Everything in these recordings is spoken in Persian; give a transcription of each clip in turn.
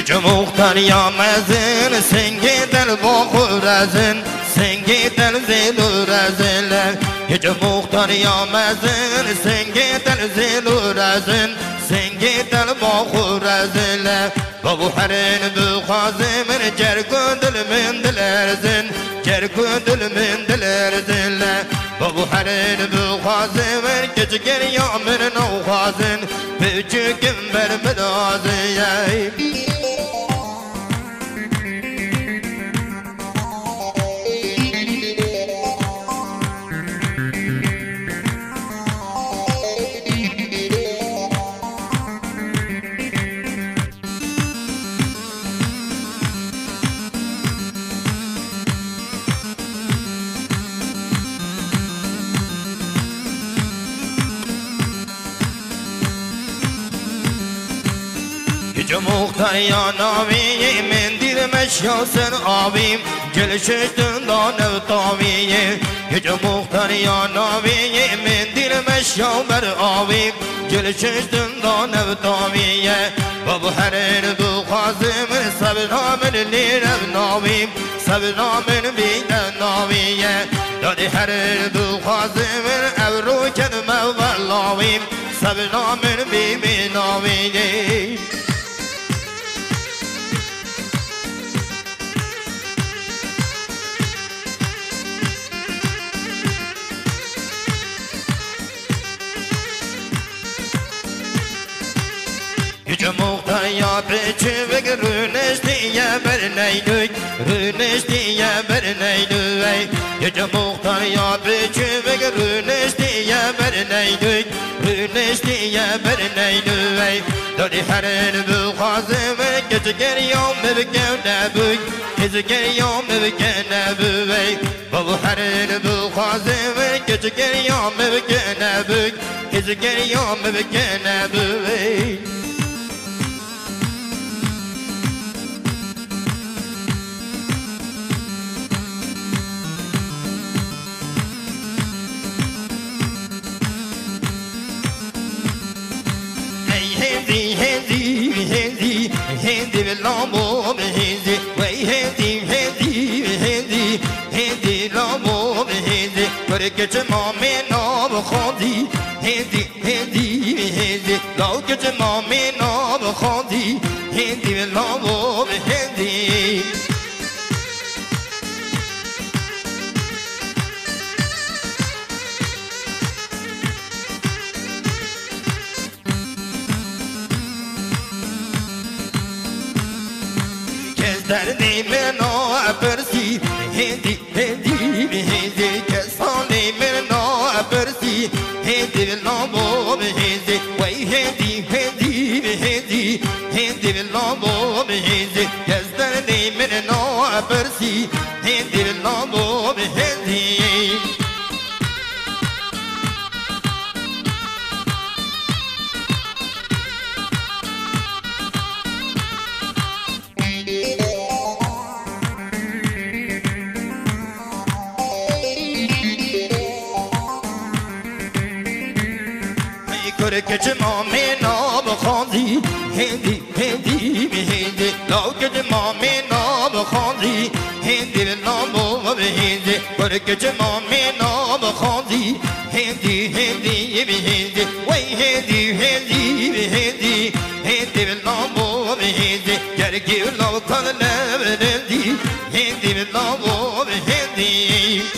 جو مختار یا مزن سنگ دل با خورزن سنگ دل زیل و رزن جو مختار یا مزن سنگ دل زیل و رزن سنگ دل با خورزن بابو حرین بخوازه من جرگ و دل من دل ارزن جرگ و دل من دل ارزن بابو حرین بخوازه من کچگر یا من نوخوازن بچکم بر مدازه جو مختار یا ناویه من دیر مشیا سر آبیم جلشش دندان تاویه جو مختار یا ناویه من دیر مشیا بر آبیم جلشش دندان تاویه بابو حرین بخوازه من سبنا من لیرم ناویم سبنا من بیدن ناویه دادی حرین بخوازه من ابرو کدمه واللاویم سبنا من بیبی ناویه جو مختار یا پیچه وگ رونشتی بر نیدوی رونشتی بر نیدوی جو مختار یا پیچه وگ رونشتی بر نیدوی رونشتی بر نیدوی دادی حرین بخوازه و کچگر یوم بکن نبوی کچگر یوم بکن نبوی بابو حرین بخوازه و کچگر یوم بکن نبوی کچگر یوم بکن نبوی هندي باللامو بهندي وي هندي هندي هندي هندي لامو بهندي وركت مامي نام خاندي هندي هندي هندي لو كت مامي نام خاندي هندي باللامو بهندي دردی منو برسی هندی هندی هندی کسانی منو برسی هندی لامو هندی وی هندی هندی هندی هندی لامو هندی دردی منو برسی هندی لامو هندی کرکت مامی نام خواندی هندی هندی هندی لاکت مامی نام خواندی هندی نامو هندی کرکت مامی نام خواندی هندی هندی هندی وی هندی هندی هندی هندی نامو هندی گرگی لو کن نبردی هندی نامو هندی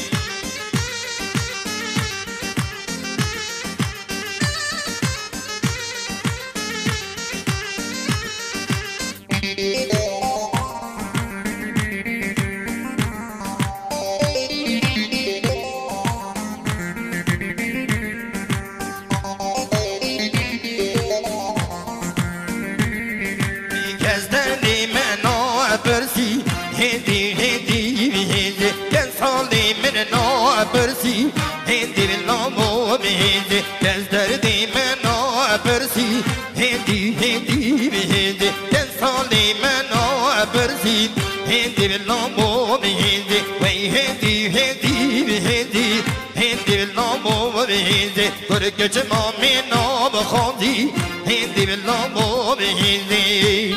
هندي هندي هندي كسالي من نو برسي هندي لامو هندي كسدردي من نو برسي هندي هندي هندي كسالي من نو برسي هندي لامو هندي وي هندي هندي هندي هندي لامو هندي كركت مامي نو بخاندي هندي لامو هندي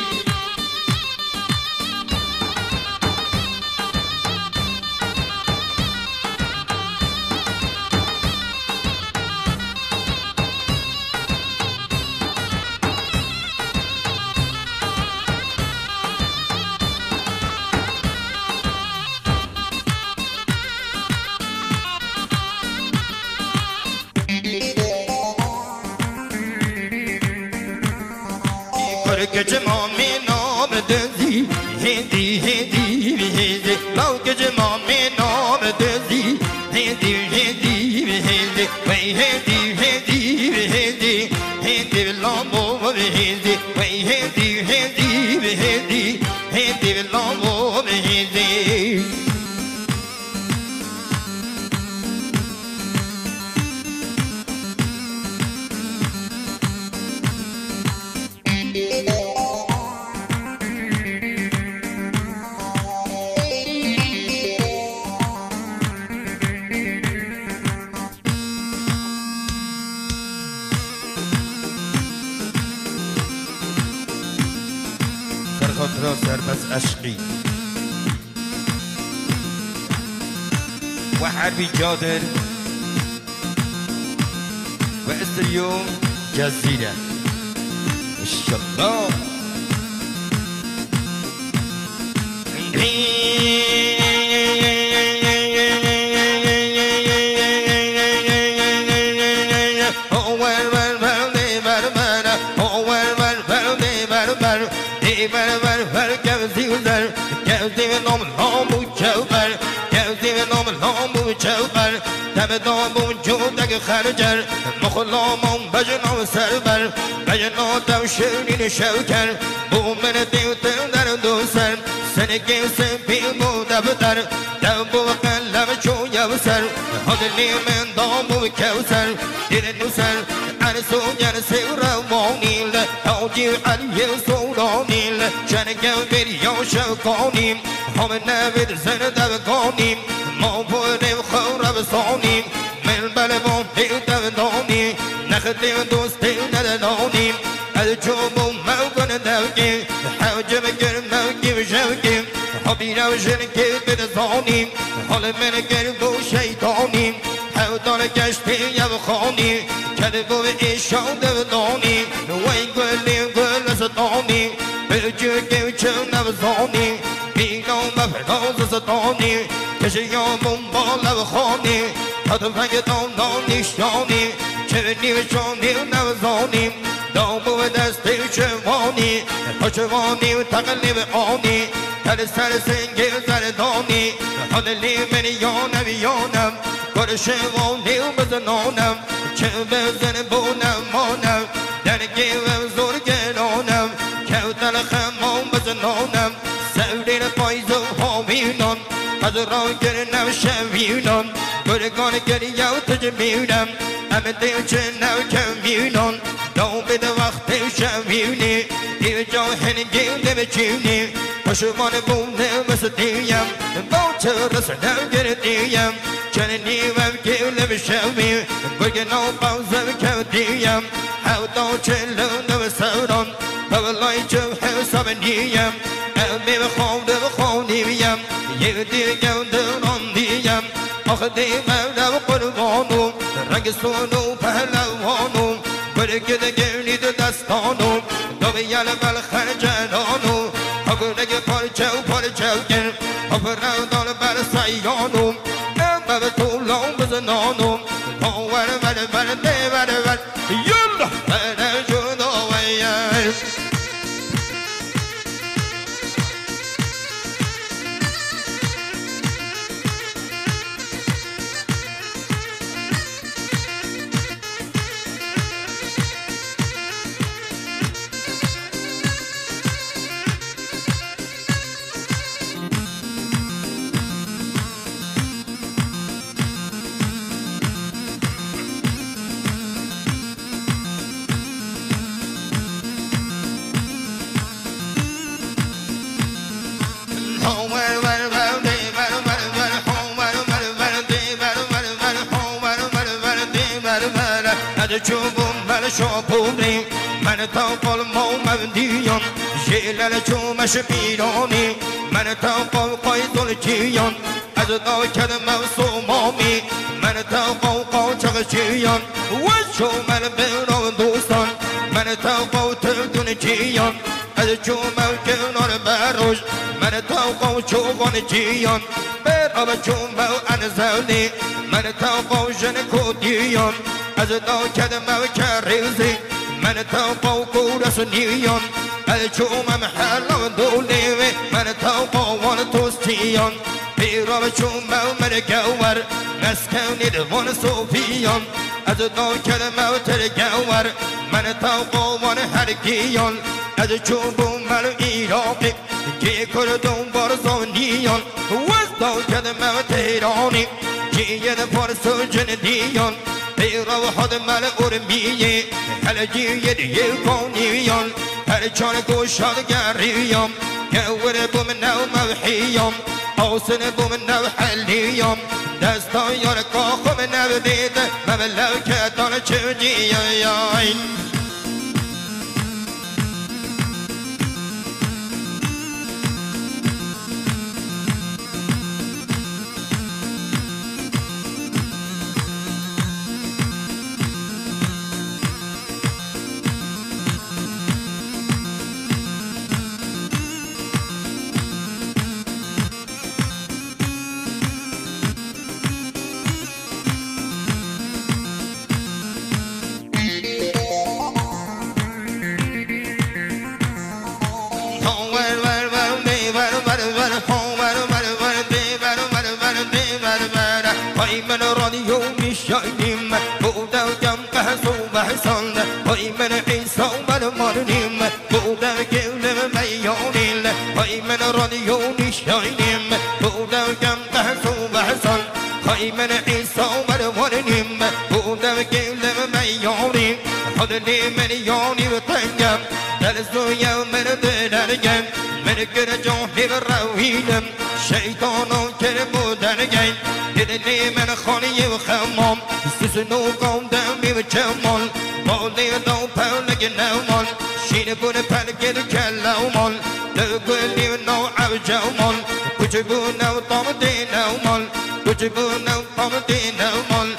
برکه جمامی نام دزی هندی هندی هندی لوکه جمامی نام دزی هندی هندی هندی وی هندی هندی هندی هندی لامو هندی وی هندی هندی هندی هندی لامو هندی خاطر سربس عشقی و حربی جادر و استریو جزیره انشالله دامون جودک خرجر مخلامون بجنام سربر بجنام توشیرین شوکر بومن دیوتر در دوسر سنگی سپی بو دبتر دبو قلب چو یوسر حدلی من دامو کوسر دیر نوسر عرسو جرسی روانیل اوجی علی سورانیل شنگم بیریا شوکانیم هم نوید زندب کانیم ما بودیم خورب سانیم من بلبون دیدم دانیم نخدیم دوستی ندانیم از جوبو موگن دوگیم حوجب گر موگیم شوگیم حبی روشن که بدزانیم حال من گر بو شیطانیم حودان گشتی یو خانیم کده بو ایشان دانیم وی گلیم گل ستانیم بلجو گیم چون نبزانیم بینام بفرداز ستانیم کشیان بمبال و خانی تا فنگتان دانشانی چه نیوشانی نوزانی دامو دستی چوانی پشوانی و تقلیب آنی تل سر سنگی زردانی حدلی من یانم یانم کرشوانی و بزنانم چه بزن بونم مانم درگی و زور گرانم کوتل خمان بزنانم سودین پایز و حامینان از راه گرنم شوینان برگان گریو تجمیونم همه دیوچه نو کمیونان دو بده وقت شوینی دیو جا هنگی نمیچینی پشوان بونه بسدیم با چه رسنم گردیم چنینی وم گیو نمیشویم برگنو باوزم کودیم حودا چلو نو سوران بولای چو حساب نیم امی بخونده بخونیم یه دیگه دران دیم آخه دیمه رو قربانم رنگ سونو پهلوانم برگه گرنید دستانم دوی یلقل خرجانم اگرگه پارچه و پارچه گر افرادان بر سیانم اما به طولان بزنانم باور بر دیور یلا بر جداویم چوبم بر شاپونی من تا قلمو مبدیان شیلل چومش پیرانی من تا قوقای دلچیان از دا کدم سومامی من تا قوقا چغچیان و چومن بیرو دوستان من تا قو تردون چیان از چومو کنار بروش من تا قو چوبان چیان بر آب چومو انزونی من تا قو جن کودیان از دا کدم و کریزی من توقع قورس نیان الچوم محل دولی من توقع وان توستیان پیرام چوم من گوار مسکنی دوان صوفیان از دو کلمه ترگوار من توقع وان هرگیان از چوبون مل ایراقی که کردون بارزانیان و از دو کلمه تهرانی که فارس و جندیان پیرو حد مل ارمیه خلجی دیگه کانیان هر چان گوشاد گریام گور بوم نو موحیام آسن بوم نو حلیام دستا یار کاخم نو دید مملکتان چجیان من راديو مشايم بودا جم بحسو بحسن هاي من عيسى من مرنيم بودا كل ميونيل هاي من راديو مشايم بودا جم بحسو بحسن هاي من عيسى من مرنيم بودا كل ميونيل هذني من يوني بتنجم درسو يوم من درجم من كرجون الرويدم شيطان كربو درجين دلني من خاني وخمام سسنو قوم دمي وجمال بالي دو بولك نومال شين بون بلك الكلامال تقولي نو عوجمال كجبو نو طمدي نومال كجبو نو طمدي نومال